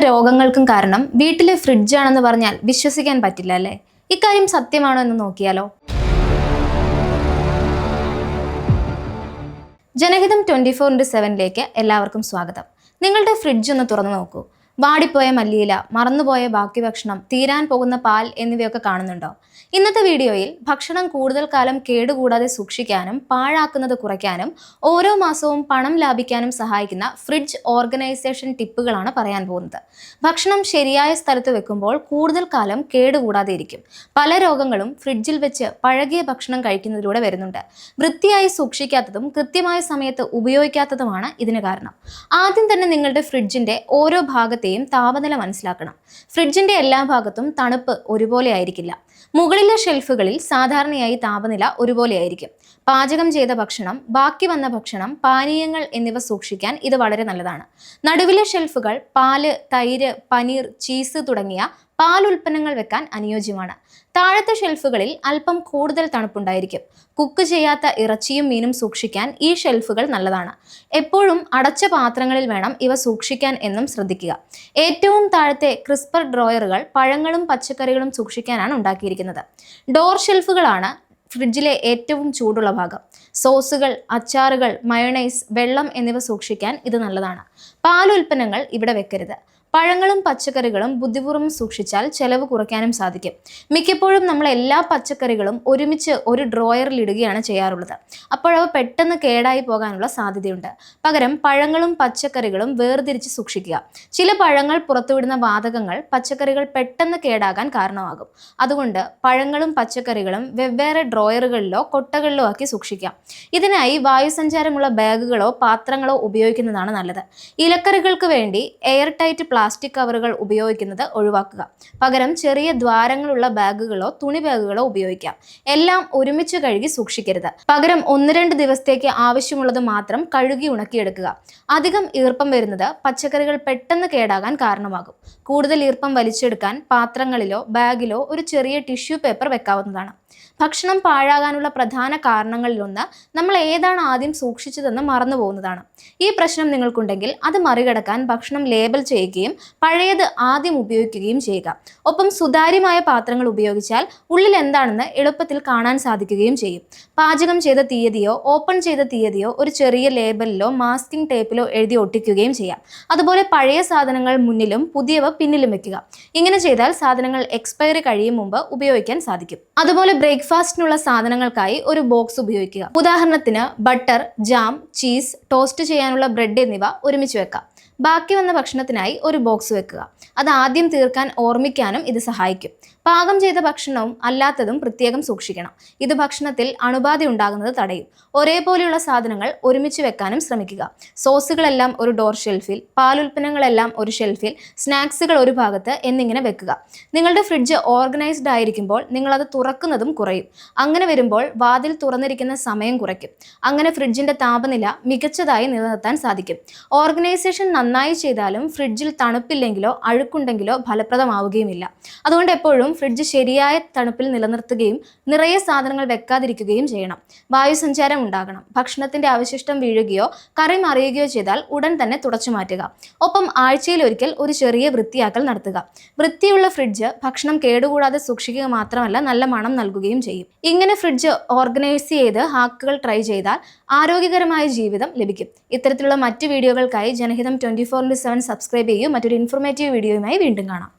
രോഗങ്ങൾക്കും കാരണം വീട്ടിലെ ഫ്രിഡ്ജാണെന്ന് പറഞ്ഞാൽ വിശ്വസിക്കാൻ പറ്റില്ല അല്ലേ? ഇക്കാര്യം സത്യമാണോ എന്ന് നോക്കിയാലോ? ജനഹിതം 24/7 എല്ലാവർക്കും സ്വാഗതം. നിങ്ങളുടെ ഫ്രിഡ്ജ് ഒന്ന് തുറന്നു നോക്കൂ. വാടിപ്പോയ മല്ലിയില, മറന്നുപോയ ബാക്കി ഭക്ഷണം, തീരാൻ പോകുന്ന പാൽ എന്നിവയൊക്കെ കാണുന്നുണ്ടോ? ഇന്നത്തെ വീഡിയോയിൽ ഭക്ഷണം കൂടുതൽ കാലം കേടുകൂടാതെ സൂക്ഷിക്കാനും പാഴാക്കുന്നത് കുറയ്ക്കാനും ഓരോ മാസവും പണം ലാഭിക്കാനും സഹായിക്കുന്ന ഫ്രിഡ്ജ് ഓർഗനൈസേഷൻ ടിപ്പുകളാണ് പറയാൻ പോകുന്നത്. ഭക്ഷണം ശരിയായ സ്ഥലത്ത് വെക്കുമ്പോൾ കൂടുതൽ കാലം കേടുകൂടാതെ ഇരിക്കും. പല രോഗങ്ങളും ഫ്രിഡ്ജിൽ വെച്ച് പഴകിയ ഭക്ഷണം കഴിക്കുന്നതിലൂടെ വരുന്നുണ്ട്. വൃത്തിയായി സൂക്ഷിക്കാത്തതും കൃത്യമായ സമയത്ത് ഉപയോഗിക്കാത്തതുമാണ് ഇതിന് കാരണം. ആദ്യം തന്നെ നിങ്ങളുടെ ഫ്രിഡ്ജിന്റെ ഓരോ ഭാഗത്തെയും താപനില മനസ്സിലാക്കണം. ഫ്രിഡ്ജിന്റെ എല്ലാ ഭാഗത്തും തണുപ്പ് ഒരുപോലെ ആയിരിക്കില്ല. മുകളിലെ ഷെൽഫുകളിൽ സാധാരണയായി താപനില ഒരുപോലെ ആയിരിക്കും. പാചകം ചെയ്ത ഭക്ഷണം, ബാക്കി വന്ന ഭക്ഷണം, പാനീയങ്ങൾ എന്നിവ സൂക്ഷിക്കാൻ ഇത് വളരെ നല്ലതാണ്. നടുവിലെ ഷെൽഫുകൾ പാല്, തൈര്, പനീർ, ചീസ് തുടങ്ങിയ പാൽ ഉൽപ്പന്നങ്ങൾ വെക്കാൻ അനുയോജ്യമാണ്. താഴത്തെ ഷെൽഫുകളിൽ അല്പം കൂടുതൽ തണുപ്പുണ്ടായിരിക്കും. കുക്ക് ചെയ്യാത്ത ഇറച്ചിയും മീനും സൂക്ഷിക്കാൻ ഈ ഷെൽഫുകൾ നല്ലതാണ്. എപ്പോഴും അടച്ച പാത്രങ്ങളിൽ വേണം ഇവ സൂക്ഷിക്കാൻ എന്നും ശ്രദ്ധിക്കുക. ഏറ്റവും താഴത്തെ ക്രിസ്പർ ഡ്രോയറുകൾ പഴങ്ങളും പച്ചക്കറികളും സൂക്ഷിക്കാനാണ് ഉണ്ടാക്കിയിരിക്കുന്നത്. ഡോർ ഷെൽഫുകളാണ് ഫ്രിഡ്ജിലെ ഏറ്റവും ചൂടുള്ള ഭാഗം. സോസുകൾ, അച്ചാറുകൾ, മയോണൈസ്, വെള്ളം എന്നിവ സൂക്ഷിക്കാൻ ഇത് നല്ലതാണ്. പാലുൽപ്പന്നങ്ങൾ ഇവിടെ വെക്കരുത്. പഴങ്ങളും പച്ചക്കറികളും ബുദ്ധിപൂർവ്വം സൂക്ഷിച്ചാൽ ചെലവ് കുറയ്ക്കാനും സാധിക്കും. മിക്കപ്പോഴും നമ്മൾ എല്ലാ പച്ചക്കറികളും ഒരുമിച്ച് ഒരു ഡ്രോയറിൽ ഇടുകയാണ് ചെയ്യാറുള്ളത്. അപ്പോഴവ പെട്ടെന്ന് കേടായി പോകാനുള്ള സാധ്യതയുണ്ട്. പകരം പഴങ്ങളും പച്ചക്കറികളും വേർതിരിച്ച് സൂക്ഷിക്കുക. ചില പഴങ്ങൾ പുറത്തുവിടുന്ന വാതകങ്ങൾ പച്ചക്കറികൾ പെട്ടെന്ന് കേടാകാൻ കാരണമാകും. അതുകൊണ്ട് പഴങ്ങളും പച്ചക്കറികളും വെവ്വേറെ ഡ്രോയറുകളിലോ കൊട്ടകളിലോ ആക്കി സൂക്ഷിക്കാം. ഇതിനായി വായുസഞ്ചാരമുള്ള ബാഗുകളോ പാത്രങ്ങളോ ഉപയോഗിക്കുന്നതാണ് നല്ലത്. ഇലക്കറികൾക്ക് വേണ്ടി എയർ ടൈറ്റ് പ്ലാസ്റ്റിക് കവറുകൾ ഉപയോഗിക്കുന്നത് ഒഴിവാക്കുക. പകരം ചെറിയ ദ്വാരങ്ങളുള്ള ബാഗുകളോ തുണി ബാഗുകളോ ഉപയോഗിക്കാം. എല്ലാം ഒരുമിച്ച് കഴുകി സൂക്ഷിക്കരുത്. പകരം 1-2 ദിവസത്തേക്ക് ആവശ്യമുള്ളത് മാത്രം കഴുകി ഉണക്കിയെടുക്കുക. അധികം ഈർപ്പം വരുന്നത് പച്ചക്കറികൾ പെട്ടെന്ന് കേടാകാൻ കാരണമാകും. കൂടുതൽ ഈർപ്പം വലിച്ചെടുക്കാൻ പാത്രങ്ങളിലോ ബാഗിലോ ഒരു ചെറിയ ടിഷ്യൂ പേപ്പർ വെക്കാവുന്നതാണ്. ഭക്ഷണം പാഴാകാനുള്ള പ്രധാന കാരണങ്ങളിലൊന്ന് നമ്മൾ ഏതാണ് ആദ്യം സൂക്ഷിച്ചതെന്ന് മറന്നു പോകുന്നതാണ്. ഈ പ്രശ്നം നിങ്ങൾക്കുണ്ടെങ്കിൽ അത് മറികടക്കാൻ ഭക്ഷണം ലേബൽ ചെയ്യുകയും പഴയത് ആദ്യം ഉപയോഗിക്കുകയും ചെയ്യുക. ഒപ്പം സുതാര്യമായ പാത്രങ്ങൾ ഉപയോഗിച്ചാൽ ഉള്ളിൽ എന്താണെന്ന് എളുപ്പത്തിൽ കാണാൻ സാധിക്കുകയും ചെയ്യും. പാചകം ചെയ്ത തീയതിയോ ഓപ്പൺ ചെയ്ത തീയതിയോ ഒരു ചെറിയ ലേബലിലോ മാസ്കിംഗ് ടേപ്പിലോ എഴുതി ഒട്ടിക്കുകയും ചെയ്യാം. അതുപോലെ പഴയ സാധനങ്ങൾ മുന്നിലും പുതിയവ പിന്നിലും വെക്കുക. ഇങ്ങനെ ചെയ്താൽ സാധനങ്ങൾ എക്സ്പയറി കഴിയും മുമ്പ് ഉപയോഗിക്കാൻ സാധിക്കും. അതുപോലെ ബ്രേക്ക്ഫാസ്റ്റിനുള്ള സാധനങ്ങൾക്കായി ഒരു ബോക്സ് ഉപയോഗിക്കുക. ഉദാഹരണത്തിന് ബട്ടർ, ജാം, ചീസ്, ടോസ്റ്റ് ചെയ്യാനുള്ള ബ്രെഡ് എന്നിവ ഒരുമിച്ച് വെക്കാം. ബാക്കി വന്ന ഭക്ഷണത്തിനായി ഒരു ബോക്സ് വെക്കുക. അത് ആദ്യം തീർക്കാൻ ഓർമ്മിക്കാനും ഇത് സഹായിക്കും. പാകം ചെയ്ത ഭക്ഷണവും അല്ലാത്തതും പ്രത്യേകം സൂക്ഷിക്കണം. ഇത് ഭക്ഷണത്തിൽ അണുബാധ ഉണ്ടാകുന്നത് തടയും. ഒരേപോലെയുള്ള സാധനങ്ങൾ ഒരുമിച്ച് വെക്കാനും ശ്രമിക്കുക. സോസുകളെല്ലാം ഒരു ഡോർ ഷെൽഫിൽ, പാലുൽപ്പന്നങ്ങളെല്ലാം ഒരു ഷെൽഫിൽ, സ്നാക്സുകൾ ഒരു ഭാഗത്ത് എന്നിങ്ങനെ വെക്കുക. നിങ്ങളുടെ ഫ്രിഡ്ജ് ഓർഗനൈസ്ഡ് ആയിരിക്കുമ്പോൾ നിങ്ങളത് തുറക്കുന്നതും കുറയും. അങ്ങനെ വരുമ്പോൾ വാതിൽ തുറന്നിരിക്കുന്ന സമയം കുറയ്ക്കും. അങ്ങനെ ഫ്രിഡ്ജിന്റെ താപനില മികച്ചതായി നിലനിർത്താൻ സാധിക്കും. ഓർഗനൈസേഷൻ നന്നായി ചെയ്താലും ഫ്രിഡ്ജിൽ തണുപ്പില്ലെങ്കിലോ അഴുക്കുണ്ടെങ്കിലോ ഫലപ്രദമാവുകയുമില്ല. അതുകൊണ്ട് എപ്പോഴും ഫ്രിഡ്ജ് ശരിയായ തണുപ്പിൽ നിലനിർത്തുകയും നിറയെ സാധനങ്ങൾ വെക്കാതിരിക്കുകയും ചെയ്യണം. വായുസഞ്ചാരം ഉണ്ടാകണം. ഭക്ഷണത്തിന്റെ അവശിഷ്ടം വീഴുകയോ കറി മറിയുകയോ ചെയ്താൽ ഉടൻ തന്നെ തുടച്ചു മാറ്റുക. ഒപ്പം ആഴ്ചയിലൊരിക്കൽ ഒരു ചെറിയ വൃത്തിയാക്കൽ നടത്തുക. വൃത്തിയുള്ള ഫ്രിഡ്ജ് ഭക്ഷണം കേടുകൂടാതെ സൂക്ഷിക്കുക മാത്രമല്ല നല്ല മണം നൽകുകയും ചെയ്യും. ഇങ്ങനെ ഫ്രിഡ്ജ് ഓർഗനൈസ് ചെയ്ത് ഹാക്കുകൾ ട്രൈ ചെയ്താൽ ആരോഗ്യകരമായ ജീവിതം ലഭിക്കും. ഇത്തരത്തിലുള്ള മറ്റ് വീഡിയോകൾക്കായി ജനഹിതം 24/7 സബ്സ്ക്രൈബ് ചെയ്യൂ. മറ്റൊരു ഇൻഫോർമേറ്റീവ് വീഡിയോയുമായി വീണ്ടും കാണാം.